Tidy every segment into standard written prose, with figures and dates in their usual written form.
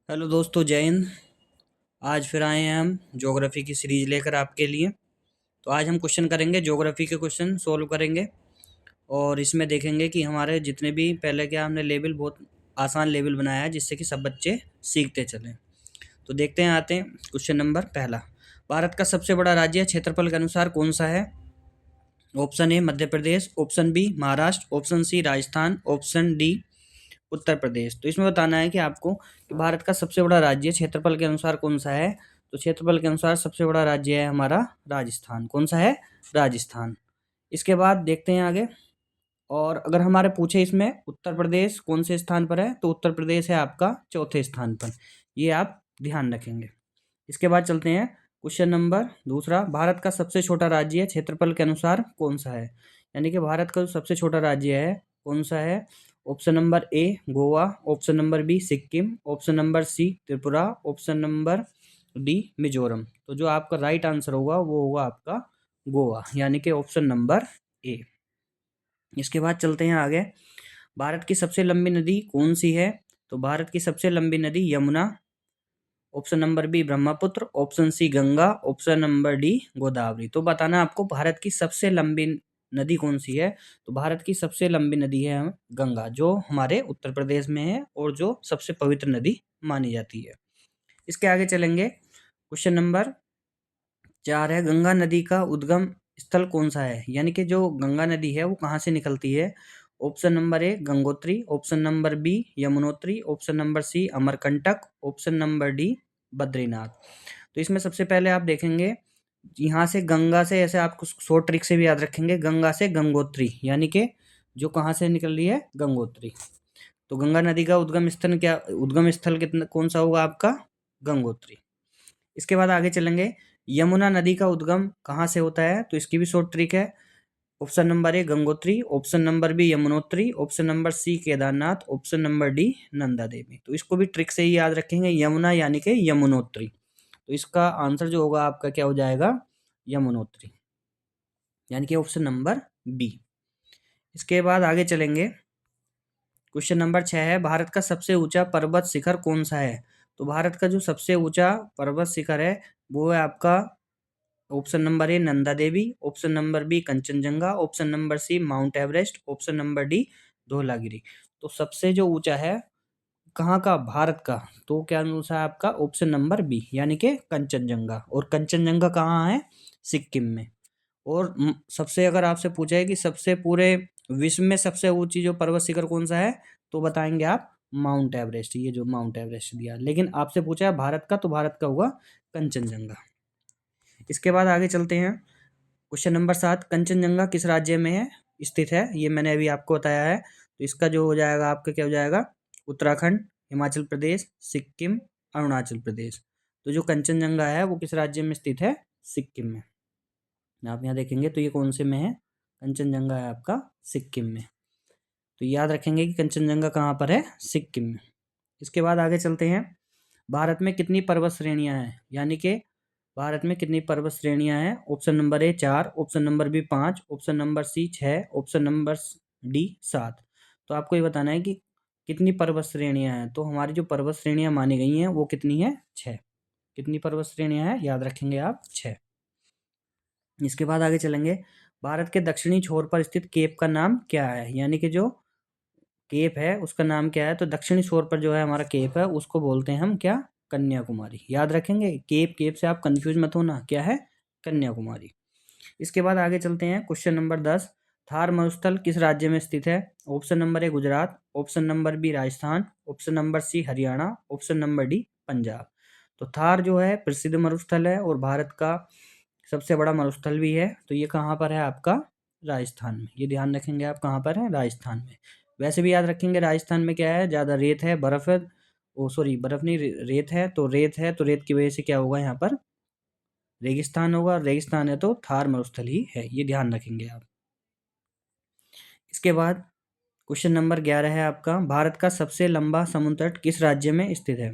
Hello दोस्तों, जय हिंद। आज फिर आए हैं हम ज्योग्राफी की सीरीज लेकर आपके लिए। तो आज हम क्वेश्चन करेंगे, ज्योग्राफी के क्वेश्चन सोल्व करेंगे। और इसमें देखेंगे कि हमारे जितने भी पहले क्या हमने लेवल बहुत आसान लेवल बनाया है, जिससे कि सब बच्चे सीखते चलें। तो देखते हैं, आते हैं क्वेश्चन नंबर पहला। भारत का सबसे बड़ा राज्य क्षेत्रफल के अनुसार कौन सा है? Option A Madhya Pradesh, option B Maharashtra, option C Rajasthan, option D Uttar Pradesh. तो इसमें बताना है कि आपको कि भारत का सबसे बड़ा राज्य क्षेत्रफल के अनुसार कौन सा है। तो क्षेत्रफल के अनुसार सबसे बड़ा राज्य है हमारा राजस्थान। कौन सा है? राजस्थान। इसके बाद देखते हैं आगे। और अगर हमारे पूछे इसमें उत्तर प्रदेश कौन से स्थान पर है, तो उत्तर प्रदेश है आपका चौथे स्थान पर। ये आप ध्यान रखेंगे। इसके बाद चलते हैं क्वेश्चन नंबर दूसरा। भारत का सबसे छोटा राज्य क्षेत्रफल के अनुसार कौन सा है? यानी कि भारत का जो सबसे छोटा राज्य है कौन सा है? Option number A Goa, option number B Sikkim, option number C Tripura, option number D Mizoram. तो जो आपका राइट आंसर होगा वो होगा आपका गोवा, यानी कि ऑप्शन नंबर ए। इसके बाद चलते हैं आगे। भारत की सबसे लंबी नदी कौन सी है? तो भारत की सबसे लंबी नदी Yamuna, option number B Brahmaputra, option C Ganga, option number D Godavari. तो बताना आपको भारत की सबसे लंबी नदी कौन सी है। तो भारत की सबसे लंबी नदी है गंगा, जो हमारे उत्तर प्रदेश में है और जो सबसे पवित्र नदी मानी जाती है। इसके आगे चलेंगे। क्वेश्चन नंबर 4 है, गंगा नदी का उद्गम स्थल कौन सा है? यानी कि जो गंगा नदी है वो कहाँ से निकलती है। Option number A Gangotri, option number B Yamunotri, option number C Amarkantak, option number D Badrinath. तो इसमें सबसे पहले आप देखेंगे, यहाँ से गंगा से, ऐसे आपको शॉर्ट ट्रिक से भी याद रखेंगे, गंगा से गंगोत्री, यानी कि जो कहाँ से निकल रही है, गंगोत्री। तो गंगा नदी का उद्गम स्थल कितना कौन सा होगा आपका? गंगोत्री। इसके बाद आगे चलेंगे। यमुना नदी का उद्गम कहाँ से होता है? तो इसकी भी शॉर्ट ट्रिक है। Option number A Gangotri, option number B Yamunotri, option number C Kedarnath, option number D Nanda Devi. तो इसको भी ट्रिक से ही याद रखेंगे, यमुना यानी कि यमुनोत्री। तो इसका आंसर जो होगा आपका क्या हो जाएगा? यमुनोत्री, यानी कि ऑप्शन नंबर बी। इसके बाद आगे चलेंगे। क्वेश्चन नंबर 6 है, भारत का सबसे ऊंचा पर्वत शिखर कौन सा है? तो भारत का जो सबसे ऊंचा पर्वत शिखर है वो है आपका option number A Nanda Devi, option number B Kanchenjunga, option number C Mount Everest, option number D Dhaulagiri. तो सबसे जो ऊंचा है कहाँ का? भारत का। तो क्या आंसर है आपका? ऑप्शन नंबर बी, यानी कि कंचनजंगा। और कंचनजंगा कहाँ है? सिक्किम में। और सबसे अगर आपसे पूछा है कि सबसे पूरे विश्व में सबसे ऊंची जो पर्वत शिखर कौन सा है, तो बताएंगे आप माउंट एवरेस्ट। ये जो माउंट एवरेस्ट दिया, लेकिन आपसे पूछा है भारत का, तो भारत का होगा कंचनजंगा। इसके बाद आगे चलते हैं। क्वेश्चन नंबर 7, कंचनजंगा किस राज्य में है स्थित है? ये मैंने अभी आपको बताया है। तो इसका जो हो जाएगा आपका क्या हो जाएगा? उत्तराखंड, हिमाचल प्रदेश, सिक्किम, अरुणाचल प्रदेश। तो जो कंचनजंगा है वो किस राज्य में स्थित है? सिक्किम में। आप यहाँ देखेंगे तो ये कौन से में है? कंचनजंगा है आपका सिक्किम में। तो याद रखेंगे कि कंचनजंगा कहाँ पर है? सिक्किम में। इसके बाद आगे चलते हैं। भारत में कितनी पर्वत श्रेणियां हैं? यानी कि भारत में कितनी पर्वत श्रेणियां हैं? Option number A 4, option number B 5, option number C 6, option number D 7। तो आपको ये बताना है कि कितनी पर्वत श्रेणियां हैं। तो हमारी जो पर्वत श्रेणियां मानी गई हैं वो कितनी है? 6। कितनी पर्वत श्रेणियां हैं? याद रखेंगे आप 6। इसके बाद आगे चलेंगे। भारत के दक्षिणी छोर पर स्थित केप का नाम क्या है? यानी कि जो केप है उसका नाम क्या है? तो दक्षिणी छोर पर जो है हमारा केप है उसको बोलते हैं हम क्या? कन्याकुमारी। याद रखेंगे, केप केप से आप कंफ्यूज मत होना, क्या है? कन्याकुमारी। इसके बाद आगे चलते हैं। क्वेश्चन नंबर 10, थार मरुस्थल किस राज्य में स्थित है? Option number A Gujarat, option number B Rajasthan, option number C Haryana, option number D Punjab. तो थार जो है प्रसिद्ध मरुस्थल है और भारत का सबसे बड़ा मरुस्थल भी है। तो ये कहाँ पर है आपका? राजस्थान में। ये ध्यान रखेंगे आप, कहाँ पर है? राजस्थान में। वैसे भी याद रखेंगे राजस्थान में क्या है? ज़्यादा रेत है, बर्फ़ है। ओ सॉरी, बर्फ़ नहीं, रेत है। तो रेत है तो रेत की वजह से क्या होगा यहाँ पर? रेगिस्तान होगा। रेगिस्तान है तो थार मरुस्थल ही है। ये ध्यान रखेंगे आप। इसके बाद क्वेश्चन नंबर 11 है आपका, भारत का सबसे लंबा समुद्र तट किस राज्य में स्थित है?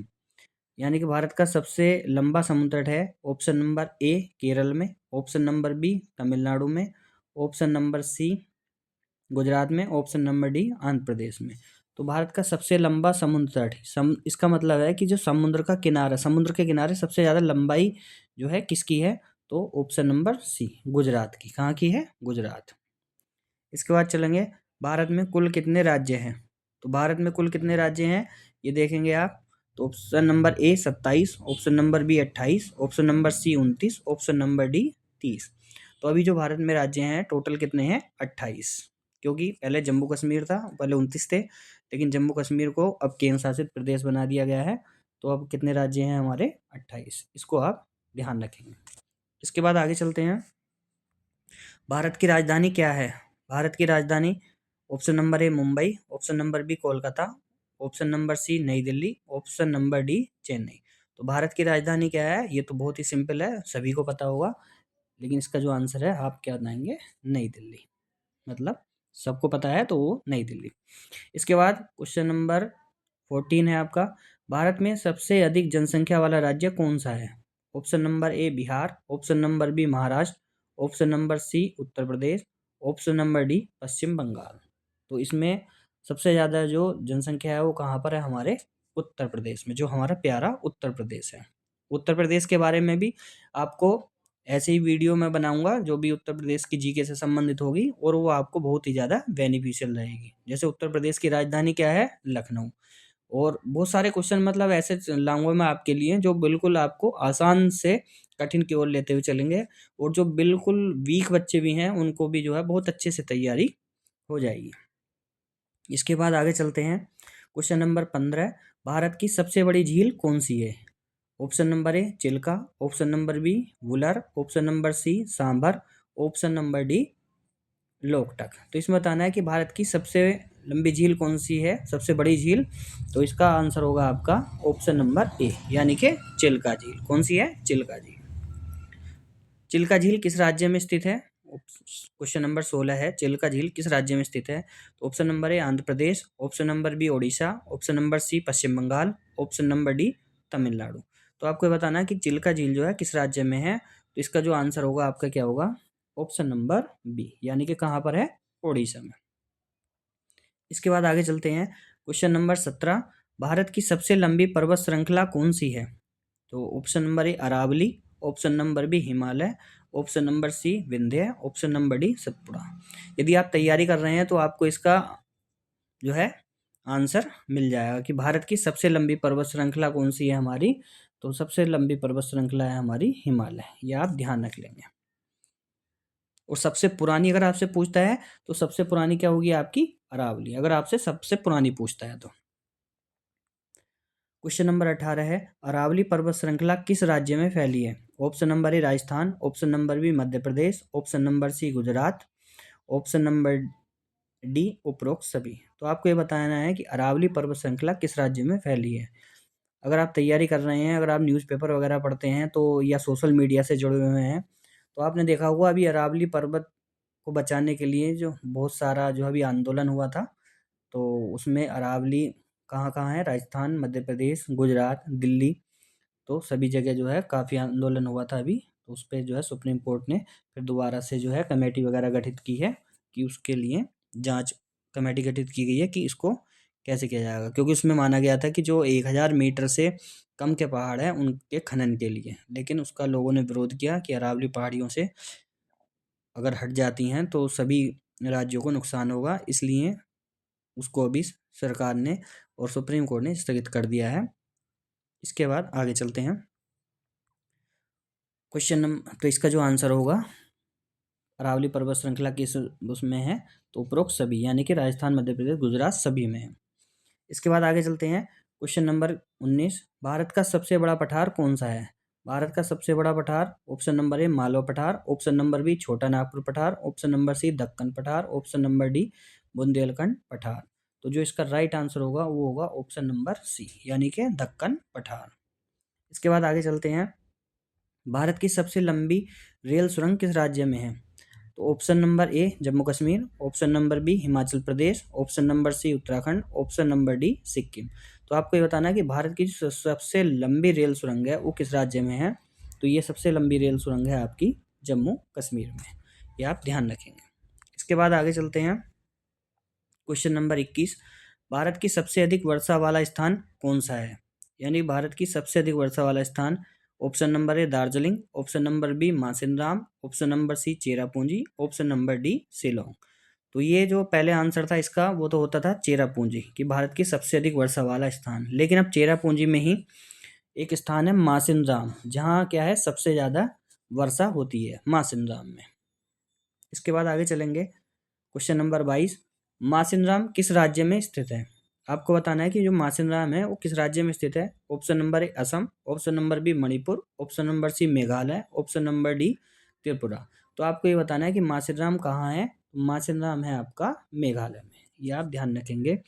यानी कि भारत का सबसे लंबा समुद्र तट है। ऑप्शन नंबर ए केरल में, ऑप्शन नंबर बी तमिलनाडु में, ऑप्शन नंबर सी गुजरात में, ऑप्शन नंबर डी आंध्र प्रदेश में। तो भारत का सबसे लंबा समुद्र तट, इसका मतलब है कि जो समुद्र का किनारा, समुद्र के किनारे सबसे ज़्यादा लंबाई जो है किसकी है, तो ऑप्शन नंबर सी, गुजरात की। कहाँ की है, गुजरात। इसके बाद चलेंगे, भारत में कुल कितने राज्य हैं। तो भारत में कुल कितने राज्य हैं ये देखेंगे आप। तो option number A 27, option number B 28, option number C 29, option number D 30। तो अभी जो भारत में राज्य हैं टोटल कितने हैं, 28। क्योंकि पहले जम्मू कश्मीर था, पहले 29 थे, लेकिन जम्मू कश्मीर को अब केंद्र शासित प्रदेश बना दिया गया है। तो अब कितने राज्य हैं हमारे, 28। इसको आप ध्यान रखेंगे। इसके बाद आगे चलते हैं, भारत की राजधानी क्या है। भारत की राजधानी, option number A Mumbai, option number B Kolkata, option number C New Delhi, option number D Chennai. तो भारत की राजधानी क्या है, ये तो बहुत ही सिंपल है, सभी को पता होगा, लेकिन इसका जो आंसर है आप क्या बनाएंगे, नई दिल्ली। मतलब सबको पता है तो वो नई दिल्ली। इसके बाद क्वेश्चन नंबर 14 है आपका, भारत में सबसे अधिक जनसंख्या वाला राज्य कौन सा है। Option number A Bihar, option number B Maharashtra, option number C Uttar Pradesh, option number D Paschim Bengal. तो इसमें सबसे ज़्यादा जो जनसंख्या है वो कहाँ पर है, हमारे उत्तर प्रदेश में, जो हमारा प्यारा उत्तर प्रदेश है। उत्तर प्रदेश के बारे में भी आपको ऐसे ही वीडियो मैं बनाऊंगा जो भी उत्तर प्रदेश की जीके से संबंधित होगी, और वो आपको बहुत ही ज़्यादा बेनिफिशियल रहेगी। जैसे उत्तर प्रदेश की राजधानी क्या है, लखनऊ। और बहुत सारे क्वेश्चन मतलब ऐसे लाऊंगा मैं आपके लिए जो बिल्कुल आपको आसान से कठिन की ओर लेते हुए चलेंगे, और जो बिल्कुल वीक बच्चे भी हैं उनको भी जो है बहुत अच्छे से तैयारी हो जाएगी। इसके बाद आगे चलते हैं, क्वेश्चन नंबर 15, भारत की सबसे बड़ी झील कौन सी है। Option number A Chilika, option number B Wular, option number C Sambhar, option number D Loktak. तो इसमें बताना है कि भारत की सबसे लंबी झील कौन सी है, सबसे बड़ी झील। तो इसका आंसर होगा आपका ऑप्शन नंबर ए, यानी कि चिल्का झील। कौन सी है, चिल्का झील। चिल्का झील किस राज्य में स्थित है। क्वेश्चन नंबर 16 है, चिल्का झील किस राज्य में स्थित है। तो option number A Andhra Pradesh, option number B Odisha, option number C Paschim Bengal, option number D Tamil Nadu. तो आपको बताना है कि चिल्का झील जो है किस राज्य में है। तो इसका जो आंसर होगा आपका क्या होगा, ऑप्शन नंबर बी, यानी कि कहाँ पर है, ओडिशा में। इसके बाद आगे चलते हैं, क्वेश्चन नंबर 17, भारत की सबसे लंबी पर्वत श्रृंखला कौन सी है। तो option number A Aravalli, option number B Himalaya, option number C Vindhya, option number D Satpura. यदि आप तैयारी कर रहे हैं तो आपको इसका जो है आंसर मिल जाएगा कि भारत की सबसे लंबी पर्वत श्रृंखला कौन सी है हमारी। तो सबसे लंबी पर्वत श्रृंखला है हमारी हिमालय, यह आप ध्यान रख लेंगे। और सबसे पुरानी अगर आपसे पूछता है तो सबसे पुरानी क्या होगी आपकी, अरावली, अगर आपसे सबसे पुरानी पूछता है तो। क्वेश्चन नंबर 18 है, अरावली पर्वत श्रृंखला किस राज्य में फैली है। Option number A Rajasthan, option number B Madhya Pradesh, option number C Gujarat, option number D उपरोक्त सभी। तो आपको ये बताना है कि अरावली पर्वत श्रृंखला किस राज्य में फैली है। अगर आप तैयारी कर रहे हैं, अगर आप न्यूज़पेपर वगैरह पढ़ते हैं तो, या सोशल मीडिया से जुड़े हुए हैं, तो आपने देखा होगा अभी अरावली पर्वत को बचाने के लिए जो बहुत सारा जो अभी आंदोलन हुआ था, तो उसमें अरावली कहाँ कहाँ है, राजस्थान, मध्य प्रदेश, गुजरात, दिल्ली। तो सभी जगह जो है काफ़ी आंदोलन हुआ था अभी। तो उस पर जो है सुप्रीम कोर्ट ने फिर दोबारा से जो है कमेटी वगैरह गठित की है कि उसके लिए जांच कमेटी गठित की गई है कि इसको कैसे किया जाएगा, क्योंकि उसमें माना गया था कि जो 1000 मीटर से कम के पहाड़ हैं उनके खनन के लिए, लेकिन उसका लोगों ने विरोध किया कि अरावली पहाड़ियों से अगर हट जाती हैं तो सभी राज्यों को नुकसान होगा, इसलिए उसको अभी सरकार ने और सुप्रीम कोर्ट ने स्थगित कर दिया है। इसके बाद आगे चलते हैं, क्वेश्चन नंबर, तो इसका जो आंसर होगा अरावली पर्वत श्रृंखला किस उसमें है, तो उपरोक्त सभी, यानी कि राजस्थान, मध्य प्रदेश, गुजरात सभी में है। इसके बाद आगे चलते हैं, क्वेश्चन नंबर 19, भारत का सबसे बड़ा पठार कौन सा है। भारत का सबसे बड़ा पठार, ऑप्शन नंबर ए मालवा पठार, ऑप्शन नंबर बी छोटा नागपुर पठार, ऑप्शन नंबर सी दक्कन पठार, ऑप्शन नंबर डी बुंदेलखंड पठार। तो जो इसका राइट आंसर होगा वो होगा ऑप्शन नंबर सी, यानी कि दक्कन पठार। इसके बाद आगे चलते हैं, भारत की सबसे लंबी रेल सुरंग किस राज्य में है। तो option number A Jammu Kashmir, option number B Himachal Pradesh, option number C Uttarakhand, option number D Sikkim. तो आपको ये बताना है कि भारत की जो सबसे लंबी रेल सुरंग है वो किस राज्य में है। तो ये सबसे लंबी रेल सुरंग है आपकी जम्मू कश्मीर में, ये आप ध्यान रखेंगे। इसके बाद आगे चलते हैं, क्वेश्चन नंबर 21, भारत की सबसे अधिक वर्षा वाला स्थान कौन सा है? यानी भारत की सबसे अधिक वर्षा वाला स्थान, option number A Darjeeling, option number B Mawsynram, option number C Cherrapunji, option number D Shillong. तो ये जो पहले आंसर था इसका वो तो होता था चेरापूंजी, कि भारत की सबसे अधिक वर्षा वाला स्थान। लेकिन अब चेरापूंजी में ही एक स्थान है मासिनराम, जहाँ क्या है सबसे ज़्यादा वर्षा होती है मासिनराम में। इसके बाद आगे चलेंगे, क्वेश्चन नंबर 22, मासिनराम किस राज्य में स्थित है? आपको बताना है कि जो मासिनराम है वो किस राज्य में स्थित है। Option number A Assam, option number B Manipur, option number C Meghalaya, option number D Tripura. तो आपको ये बताना है कि मासिनराम कहाँ है। मासिनराम है आपका मेघालय में, ये आप ध्यान रखेंगे।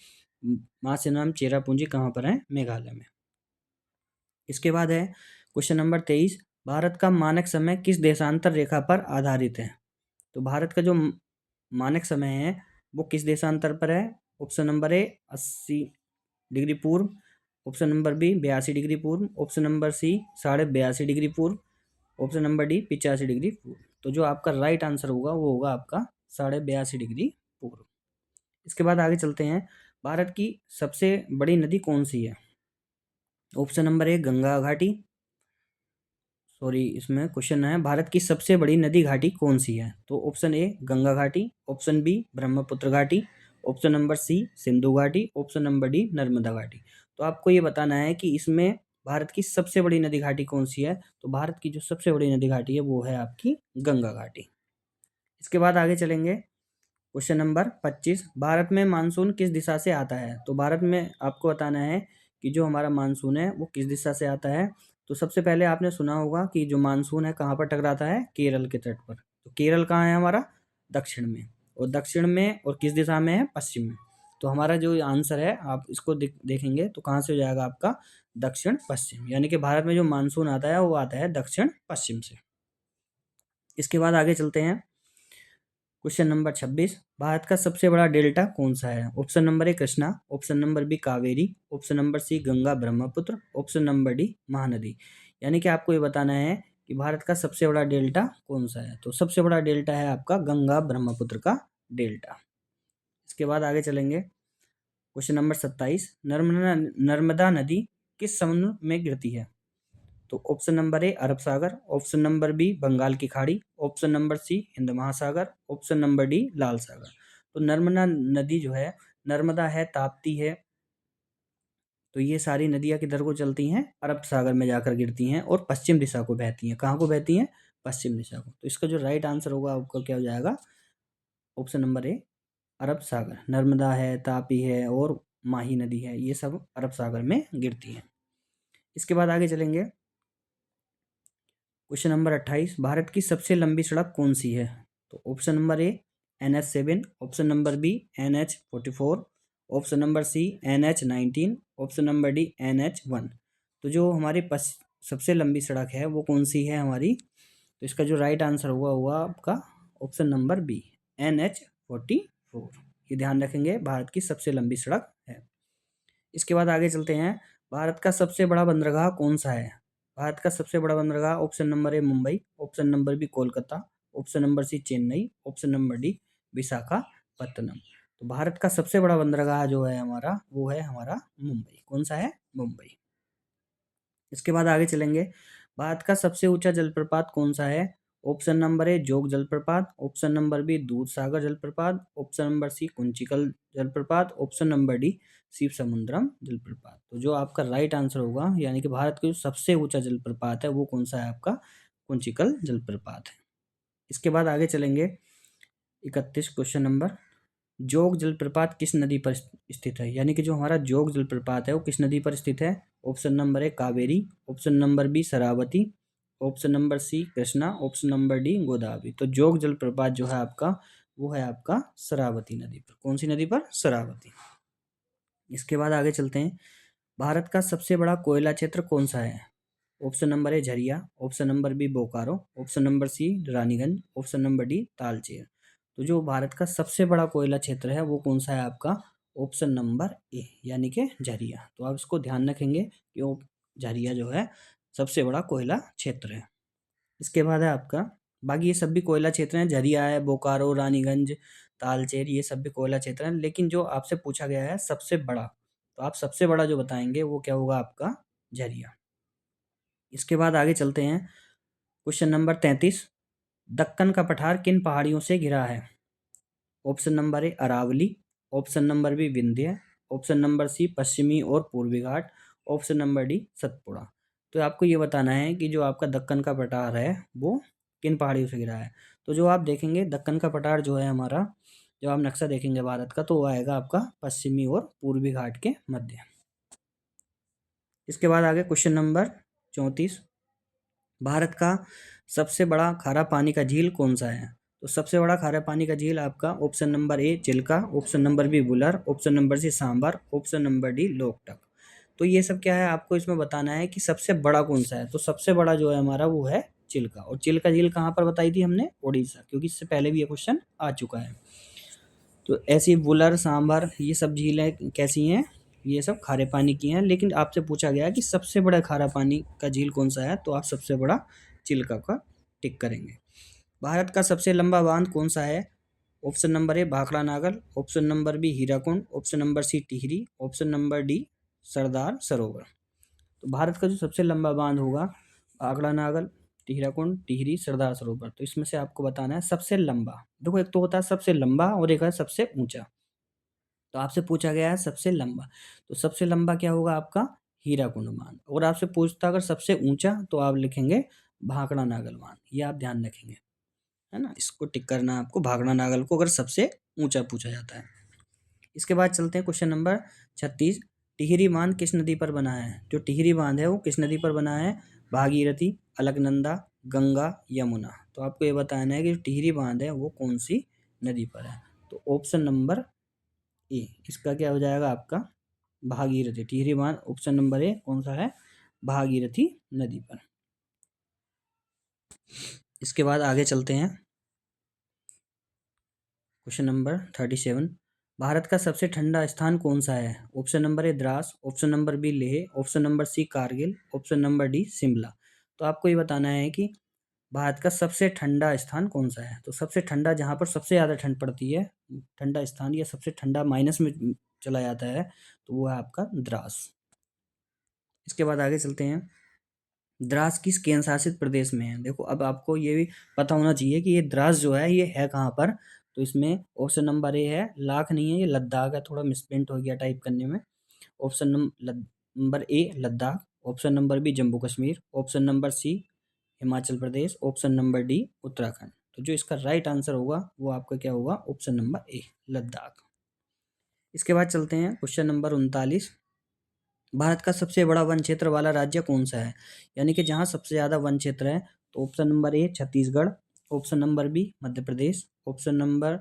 मासिनराम चेरापूंजी कहाँ पर है? मेघालय में। इसके बाद है क्वेश्चन नंबर 23, भारत का मानक समय किस देशांतर रेखा पर आधारित है? तो भारत का जो मानक समय है वो किस देशांतर पर है? ऑप्शन नंबर ए 80 डिग्री पूर्व, ऑप्शन नंबर बी 82 डिग्री पूर्व, ऑप्शन नंबर सी 82.5 डिग्री पूर्व, ऑप्शन नंबर डी 85 डिग्री पूर्व। तो जो आपका राइट आंसर होगा वो होगा आपका 82.5 डिग्री पूर्व। इसके बाद आगे चलते हैं, भारत की सबसे बड़ी नदी कौन सी है? ऑप्शन नंबर ए गंगा घाटी, सॉरी इसमें क्वेश्चन है भारत की सबसे बड़ी नदी घाटी कौन सी है? तो ऑप्शन ए गंगा घाटी, ऑप्शन बी ब्रह्मपुत्र घाटी, ऑप्शन नंबर सी सिंधु घाटी, ऑप्शन नंबर डी नर्मदा घाटी। तो आपको ये बताना है कि इसमें भारत की सबसे बड़ी नदी घाटी कौन सी है। तो भारत की जो सबसे बड़ी नदी घाटी है वो है आपकी गंगा घाटी। इसके बाद आगे चलेंगे, क्वेश्चन नंबर 25, भारत में मानसून किस दिशा से आता है? तो भारत में आपको बताना है कि जो हमारा मानसून है वो किस दिशा से आता है। तो सबसे पहले आपने सुना होगा कि जो मानसून है कहाँ पर टकराता है? केरल के तट पर। तो केरल कहाँ है हमारा? दक्षिण में। और दक्षिण में और किस दिशा में है? पश्चिम में। तो हमारा जो आंसर है आप इसको देखेंगे तो कहाँ से हो जाएगा आपका? दक्षिण पश्चिम। यानी कि भारत में जो मानसून आता है वो आता है दक्षिण पश्चिम से। इसके बाद आगे चलते हैं, क्वेश्चन नंबर 26, भारत का सबसे बड़ा डेल्टा कौन सा है? Option number A Krishna, option number B Kaveri, option number C Ganga Brahmaputra, option number D Mahanadi. यानी कि आपको ये बताना है कि भारत का सबसे बड़ा डेल्टा कौन सा है। तो सबसे बड़ा डेल्टा है आपका गंगा ब्रह्मपुत्र का डेल्टा। इसके बाद आगे चलेंगे, क्वेश्चन नंबर 27, नर्मदा नदी किस समुद्र में गिरती है? तो option number A Arab Sagar, option number B Bengal की खाड़ी, option number C Hind Mahasagar, option number D लाल सागर। तो नर्मदा नदी जो है, नर्मदा है, ताप्ती है, तो ये सारी नदियाँ किधर को चलती हैं? अरब सागर में जाकर गिरती हैं और पश्चिम दिशा को बहती हैं। कहाँ को बहती हैं? पश्चिम दिशा को। तो इसका जो राइट आंसर होगा आपका क्या हो जाएगा? ऑप्शन नंबर ए अरब सागर। नर्मदा है, तापी है और माही नदी है, ये सब अरब सागर में गिरती हैं। इसके बाद आगे चलेंगे, क्वेश्चन नंबर 28, भारत की सबसे लंबी सड़क कौन सी है? तो option number A NH7, option number B NH44, option number C NH19, option number D NH1। तो जो हमारी सबसे लंबी सड़क है वो कौन सी है हमारी? तो इसका जो राइट आंसर हुआ आपका ऑप्शन नंबर बी NH44। ये ध्यान रखेंगे, भारत की सबसे लंबी सड़क है। इसके बाद आगे चलते हैं, भारत का सबसे बड़ा बंदरगाह कौन सा है? भारत का सबसे बड़ा बंदरगाह, option number A Mumbai, option number B Kolkata, option number C Chennai, option number D Visakhapatnam. तो भारत का सबसे बड़ा बंदरगाह जो है हमारा वो है हमारा मुंबई। कौन सा है? मुंबई। इसके बाद आगे चलेंगे, भारत का सबसे ऊंचा जलप्रपात कौन सा है? ऑप्शन नंबर ए जोग जलप्रपात, ऑप्शन नंबर बी दूध सागर जलप्रपात, ऑप्शन नंबर सी कुंचिकल जलप्रपात, ऑप्शन नंबर डी शिव समुद्रम जलप्रपात। तो जो आपका राइट आंसर होगा, यानी कि भारत का जो सबसे ऊंचा जलप्रपात है वो कौन सा है आपका? कुंचिकल जलप्रपात है। इसके बाद आगे चलेंगे, 31 क्वेश्चन नंबर, जोग जलप्रपात किस नदी पर स्थित है? यानी कि जो हमारा जोग जलप्रपात है वो किस नदी पर स्थित है? Option number A Kaveri, option number B Sharavati, option number C Krishna, option number D Godavari. तो जोग जलप्रपात जो है आपका वो है आपका शरावती नदी पर। कौन सी नदी पर? शरावती। इसके बाद आगे चलते हैं, भारत का सबसे बड़ा कोयला क्षेत्र कौन सा है? Option number A Jharia, option number B Bokaro, option number C Raniganj, option number D Talcher. तो जो भारत का सबसे बड़ा कोयला क्षेत्र है वो कौन सा है आपका? ऑप्शन नंबर ए यानी कि झरिया। तो आप इसको ध्यान रखेंगे कि वो झरिया जो है सबसे बड़ा कोयला क्षेत्र है। इसके बाद है आपका, बाकी ये सब भी कोयला क्षेत्र हैं, झरिया है, बोकारो, रानीगंज, तालचेर, ये सब भी कोयला क्षेत्र हैं। लेकिन जो आपसे पूछा गया है सबसे बड़ा, तो आप सबसे बड़ा जो बताएंगे वो क्या होगा आपका झरिया। इसके बाद आगे चलते हैं, क्वेश्चन नंबर 33, दक्कन का पठार किन पहाड़ियों से घिरा है? Option number A Aravalli, option number B Vindhya, option number C पश्चिमी और पूर्वी घाट, ऑप्शन नंबर डी सतपुड़ा। तो आपको ये बताना है कि जो आपका दक्कन का पठार है वो किन पहाड़ियों से घिरा है। तो जो आप देखेंगे दक्कन का पठार जो है हमारा, जब आप नक्शा देखेंगे भारत का, तो वो आएगा आपका पश्चिमी और पूर्वी घाट के मध्य। इसके बाद आगे क्वेश्चन नंबर 34, भारत का सबसे बड़ा खारा पानी का झील कौन सा है? तो सबसे बड़ा खारा पानी का झील आपका option number A Chilika, option number B Wular, option number C Sambhar, option number D Loktak. तो ये सब क्या है, आपको इसमें बताना है कि सबसे बड़ा कौन सा है। तो सबसे बड़ा जो है हमारा वो है चिल्का। और चिल्का झील कहाँ पर बताई थी हमने? उड़ीसा, क्योंकि इससे पहले भी ये क्वेश्चन आ चुका है। तो ऐसी बुलर सांबर ये सब झीलें कैसी हैं? ये सब खारे पानी की हैं। लेकिन आपसे पूछा गया कि सबसे बड़ा खारा पानी का झील कौन सा है, तो आप सबसे बड़ा चिल्का का टिक करेंगे। भारत का सबसे लंबा बांध कौन सा है? Option number A Bhakra Nangal, option number B Hirakud, option number C Tehri, option number D Sardar Sarovar. तो भारत का जो सबसे लंबा बांध होगा भाखड़ा नागल, हीराकुंड, टिहरी, सरदार सरोवर। तो इसमें से आपको बताना है सबसे लंबा। देखो एक तो होता है सबसे लंबा और एक है सबसे ऊंचा। तो आपसे पूछा गया है सबसे लंबा, तो सबसे लंबा क्या होगा आपका? हीराकुंड बांध। और आपसे पूछता अगर सबसे ऊंचा, तो आप लिखेंगे भाखड़ा नागल बांध। ये आप ध्यान रखेंगे, है ना, इसको टिक करना है आपको, भाखड़ा नागल को अगर सबसे ऊंचा पूछा जाता है। इसके बाद चलते हैं क्वेश्चन नंबर 36, टिहरी बांध किस नदी पर बना है? जो टिहरी बांध है वो किस नदी पर बना है? भागीरथी, अलकनंदा, गंगा, यमुना। तो आपको ये बताना है कि जो टिहरी बांध है वो कौन सी नदी पर है। तो ऑप्शन नंबर ए, इसका क्या हो जाएगा आपका? भागीरथी। टिहरी बांध ऑप्शन नंबर ए कौन सा है? भागीरथी नदी पर। इसके बाद आगे चलते हैं, क्वेश्चन नंबर 37, भारत का सबसे ठंडा स्थान कौन सा है? Option number A Dras, option number B Leh, option number C Kargil, option number D Shimla. तो आपको ये बताना है कि भारत का सबसे ठंडा स्थान कौन सा है। तो सबसे ठंडा, जहाँ पर सबसे ज़्यादा ठंड पड़ती है, ठंडा स्थान या सबसे ठंडा माइनस में चला जाता है, तो वो है आपका द्रास। इसके बाद आगे चलते हैं, द्रास किस केंद्र शासित प्रदेश में है? देखो अब आपको ये भी पता होना चाहिए कि ये द्रास जो है ये है कहाँ पर। तो इसमें ऑप्शन नंबर ए है, लाख नहीं है, ये लद्दाख है, थोड़ा मिसप्रिंट हो गया टाइप करने में। Option number A Ladakh, option number B Jammu Kashmir, option number C Himachal Pradesh, option number D Uttarakhand. तो जो इसका राइट आंसर होगा वो आपका क्या होगा? Option number A Ladakh. इसके बाद चलते हैं क्वेश्चन नंबर 39, भारत का सबसे बड़ा वन क्षेत्र वाला राज्य कौन सा है? यानी कि जहाँ सबसे ज़्यादा वन क्षेत्र है। तो option number A Chhattisgarh, option number B Madhya Pradesh, option number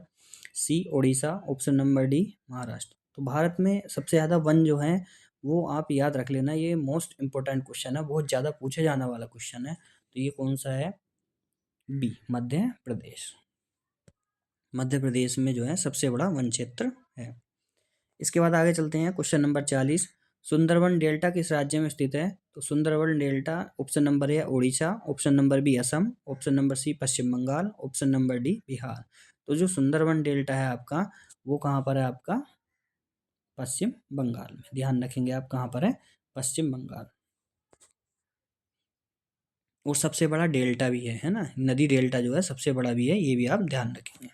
C Orissa, option number D Maharashtra. तो भारत में सबसे ज़्यादा वन जो है वो आप याद रख लेना, ये मोस्ट इंपॉर्टेंट क्वेश्चन है, बहुत ज़्यादा पूछे जाने वाला क्वेश्चन है। तो ये कौन सा है? बी मध्य प्रदेश। मध्य प्रदेश में जो है सबसे बड़ा वन क्षेत्र है। इसके बाद आगे चलते हैं, क्वेश्चन नंबर 40, सुंदरबन डेल्टा किस राज्य में स्थित है? तो Sundarban delta option number A Orissa, option number B Assam, option number C Paschim Bengal, option number D Bihar. तो जो सुंदरबन डेल्टा है आपका वो कहाँ पर है? आपका पश्चिम बंगाल में। ध्यान रखेंगे आप कहाँ पर है? पश्चिम बंगाल। और सबसे बड़ा डेल्टा भी है ना, नदी डेल्टा जो है सबसे बड़ा भी है, ये भी आप ध्यान रखेंगे।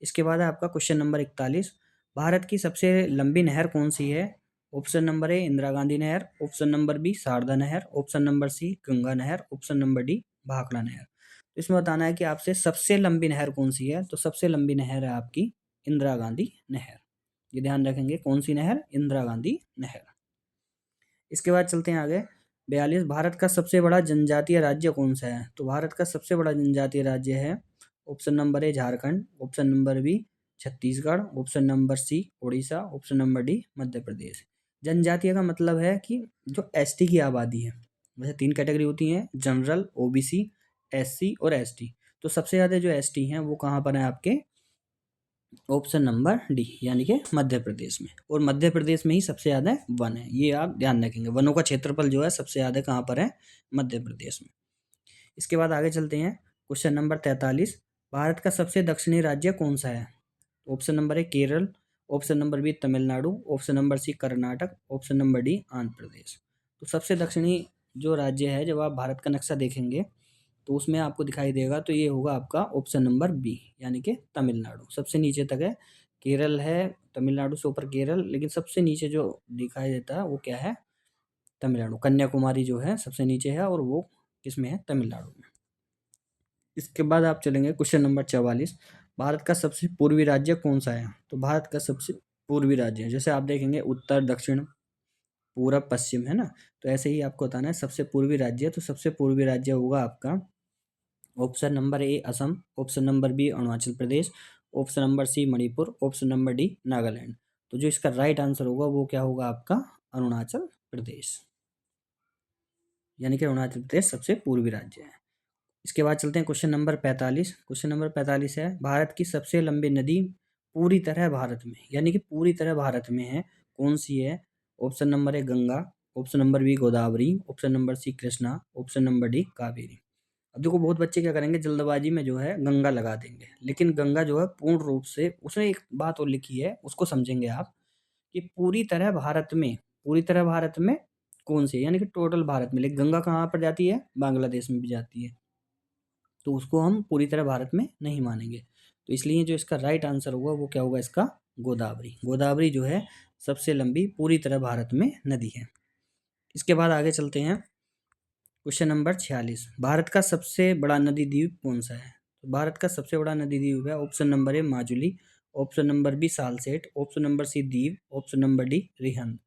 इसके बाद है आपका क्वेश्चन नंबर 41, भारत की सबसे लंबी नहर कौन सी है? ऑप्शन नंबर ए इंदिरा गांधी नहर, ऑप्शन नंबर बी शारदा नहर, ऑप्शन नंबर सी गंगा नहर, ऑप्शन नंबर डी भाखड़ा नहर। तो इसमें बताना है कि आपसे सबसे लंबी नहर कौन सी है। तो सबसे लंबी नहर है आपकी इंदिरा गांधी नहर। ये ध्यान रखेंगे, कौन सी नहर? इंदिरा गांधी नहर। इसके बाद चलते हैं आगे, 42, भारत का सबसे बड़ा जनजातीय राज्य कौन सा है? तो भारत का सबसे बड़ा जनजातीय राज्य है option number A Jharkhand, option number B Chhattisgarh, option number C Orissa, option number D Madhya Pradesh. जनजातीय का मतलब है कि जो एसटी की आबादी है। वैसे 3 कैटेगरी होती हैं, जनरल, ओबीसी, एससी और एसटी। तो सबसे ज़्यादा जो एसटी हैं वो कहाँ पर हैं आपके? ऑप्शन नंबर डी यानी कि मध्य प्रदेश में। और मध्य प्रदेश में ही सबसे ज़्यादा वन है, ये आप ध्यान रखेंगे। वनों का क्षेत्रफल जो है सबसे ज़्यादा कहाँ पर है? मध्य प्रदेश में। इसके बाद आगे चलते हैं, क्वेश्चन नंबर 43, भारत का सबसे दक्षिणी राज्य कौन सा है? Option number A Kerala, option number B Tamil Nadu, option number C Karnataka, option number D Andhra Pradesh. तो सबसे दक्षिणी जो राज्य है, जब आप भारत का नक्शा देखेंगे तो उसमें आपको दिखाई देगा, तो ये होगा आपका ऑप्शन नंबर बी, यानी कि तमिलनाडु सबसे नीचे तक है। केरल है, तमिलनाडु से ऊपर केरल, लेकिन सबसे नीचे जो दिखाई देता है वो क्या है, तमिलनाडु। कन्याकुमारी जो है सबसे नीचे है, और वो किसमें है, तमिलनाडु में। इसके बाद आप चलेंगे क्वेश्चन नंबर 44, भारत का सबसे पूर्वी राज्य कौन सा है? तो भारत का सबसे पूर्वी राज्य, जैसे आप देखेंगे उत्तर, दक्षिण, पूरब, पश्चिम, है ना, तो ऐसे ही आपको बताना है सबसे पूर्वी राज्य। तो सबसे पूर्वी राज्य होगा आपका option number A Assam, option number B Arunachal Pradesh, option number C Manipur, option number D Nagaland. तो जो इसका राइट आंसर होगा वो क्या होगा आपका, अरुणाचल प्रदेश, यानी कि अरुणाचल प्रदेश सबसे पूर्वी राज्य है। इसके बाद चलते हैं क्वेश्चन नंबर 45। क्वेश्चन नंबर 45 है, भारत की सबसे लंबी नदी पूरी तरह भारत में, यानी कि पूरी तरह भारत में है, कौन सी है? Option number A Ganga, option number B Godavari, option number C Krishna, option number D Kaveri. अब देखो बहुत बच्चे क्या करेंगे, जल्दबाजी में जो है गंगा लगा देंगे, लेकिन गंगा जो है पूर्ण रूप से, उसने एक बात और लिखी है उसको समझेंगे आप, कि पूरी तरह भारत में, पूरी तरह भारत में कौन सी है, यानी कि टोटल भारत में। लेकिन गंगा कहाँ पर जाती है, बांग्लादेश में भी जाती है, तो उसको हम पूरी तरह भारत में नहीं मानेंगे। तो इसलिए जो इसका राइट आंसर होगा वो क्या होगा, इसका गोदावरी। गोदावरी जो है सबसे लंबी पूरी तरह भारत में नदी है। इसके बाद आगे चलते हैं क्वेश्चन नंबर 46, भारत का सबसे बड़ा नदी द्वीप कौन सा है? तो भारत का सबसे बड़ा नदी द्वीप है, option number A Majuli, option number B Salsette, option number C Diu, option number D Rihand.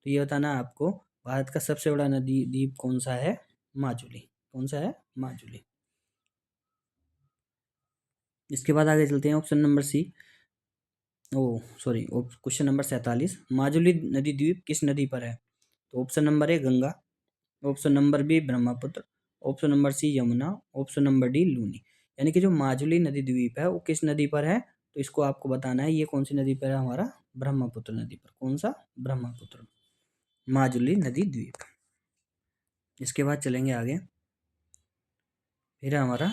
तो ये बताना है आपको, भारत का सबसे बड़ा नदी द्वीप कौन सा है, माजुली। कौन सा है, माजुली। इसके बाद आगे चलते हैं option number C, question number 47, Majuli नदी द्वीप किस नदी पर है? तो option number A Ganga, option number B Brahmaputra, option number C Yamuna, option number D Luni. यानी कि जो माजुली नदी द्वीप है वो किस नदी पर है? तो इसको आपको बताना है, ये कौन सी नदी पर है, हमारा ब्रह्मपुत्र नदी पर। कौन सा, ब्रह्मपुत्र, माजुली नदी द्वीप। इसके बाद चलेंगे आगे, फिर है हमारा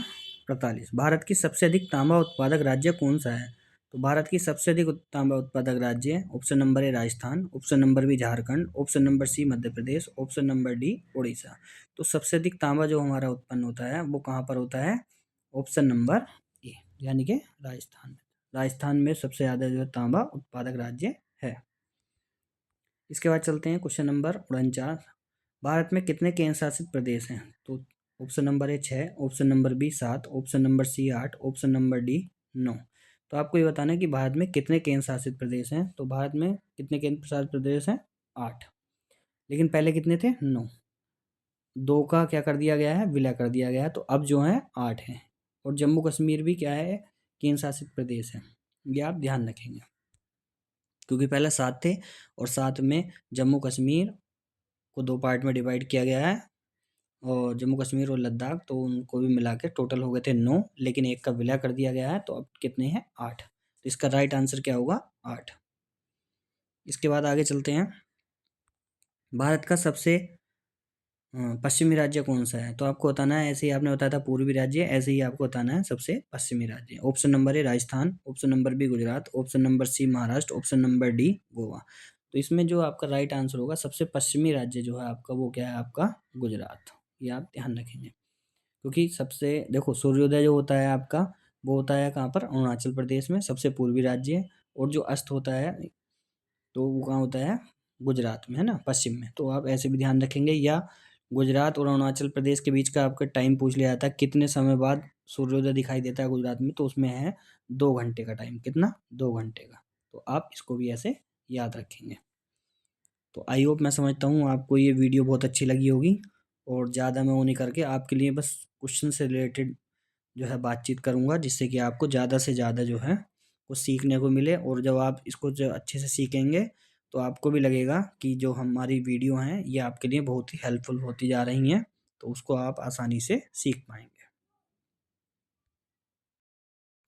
48, भारत की सबसे अधिक तांबा उत्पादक राज्य कौन सा है? तो भारत की सबसे अधिक तांबा उत्पादक राज्य है, option number A Rajasthan, option number B Jharkhand, option number C Madhya Pradesh, option number D Orissa. तो सबसे अधिक तांबा जो हमारा उत्पन्न होता है वो कहाँ पर होता है, ऑप्शन नंबर ए, यानी कि राजस्थान में। राजस्थान में सबसे ज़्यादा जो है तांबा उत्पादक राज्य है। इसके बाद चलते हैं क्वेश्चन नंबर 49, भारत में कितने केंद्र शासित प्रदेश हैं? तो option number A 6, option number B 7, option number C 8, option number D 9। तो आपको ये बताना है कि भारत में कितने केंद्र शासित प्रदेश हैं। तो भारत में कितने केंद्र शासित प्रदेश हैं, 8, लेकिन पहले कितने थे, 9। 2 का क्या कर दिया गया है, विलय कर दिया गया है, तो अब जो है 8 हैं। और जम्मू कश्मीर भी क्या है, केंद्र शासित प्रदेश है, ये आप ध्यान रखेंगे, क्योंकि पहले 7 थे और साथ में जम्मू कश्मीर को 2 पार्ट में डिवाइड किया गया है, और जम्मू कश्मीर और लद्दाख, तो उनको भी मिला के टोटल हो गए थे 9, लेकिन एक का विलय कर दिया गया है, तो अब कितने हैं, 8। तो इसका राइट आंसर क्या होगा, 8। इसके बाद आगे चलते हैं, भारत का सबसे पश्चिमी राज्य कौन सा है? तो आपको बताना है, ऐसे ही आपने बताया था पूर्वी राज्य, ऐसे ही आपको बताना है सबसे पश्चिमी राज्य। Option number A Rajasthan, option number B Gujarat, option number C Maharashtra, option number D Goa. तो इसमें जो आपका राइट आंसर होगा, सबसे पश्चिमी राज्य जो है आपका, वो क्या है, आपका गुजरात। ये आप ध्यान रखेंगे, क्योंकि सबसे देखो सूर्योदय जो होता है आपका, वो होता है कहाँ पर, अरुणाचल प्रदेश में, सबसे पूर्वी राज्य। और जो अस्त होता है तो वो कहाँ होता है, गुजरात में, है ना, पश्चिम में। तो आप ऐसे भी ध्यान रखेंगे, या गुजरात और अरुणाचल प्रदेश के बीच का आपका टाइम पूछ लिया जाता है, कितने समय बाद सूर्योदय दिखाई देता है गुजरात में, तो उसमें है 2 घंटे का टाइम। कितना, 2 घंटे का। तो आप इसको भी ऐसे याद रखेंगे। तो आई होप, मैं समझता हूँ आपको ये वीडियो बहुत अच्छी लगी होगी, और ज़्यादा मैं वो नहीं करके आपके लिए बस क्वेश्चन से रिलेटेड जो है बातचीत करूँगा, जिससे कि आपको ज़्यादा से ज़्यादा जो है कुछ सीखने को मिले। और जब आप इसको जो अच्छे से सीखेंगे तो आपको भी लगेगा कि जो हमारी वीडियो हैं ये आपके लिए बहुत ही हेल्पफुल होती जा रही हैं, तो उसको आप आसानी से सीख पाएंगे।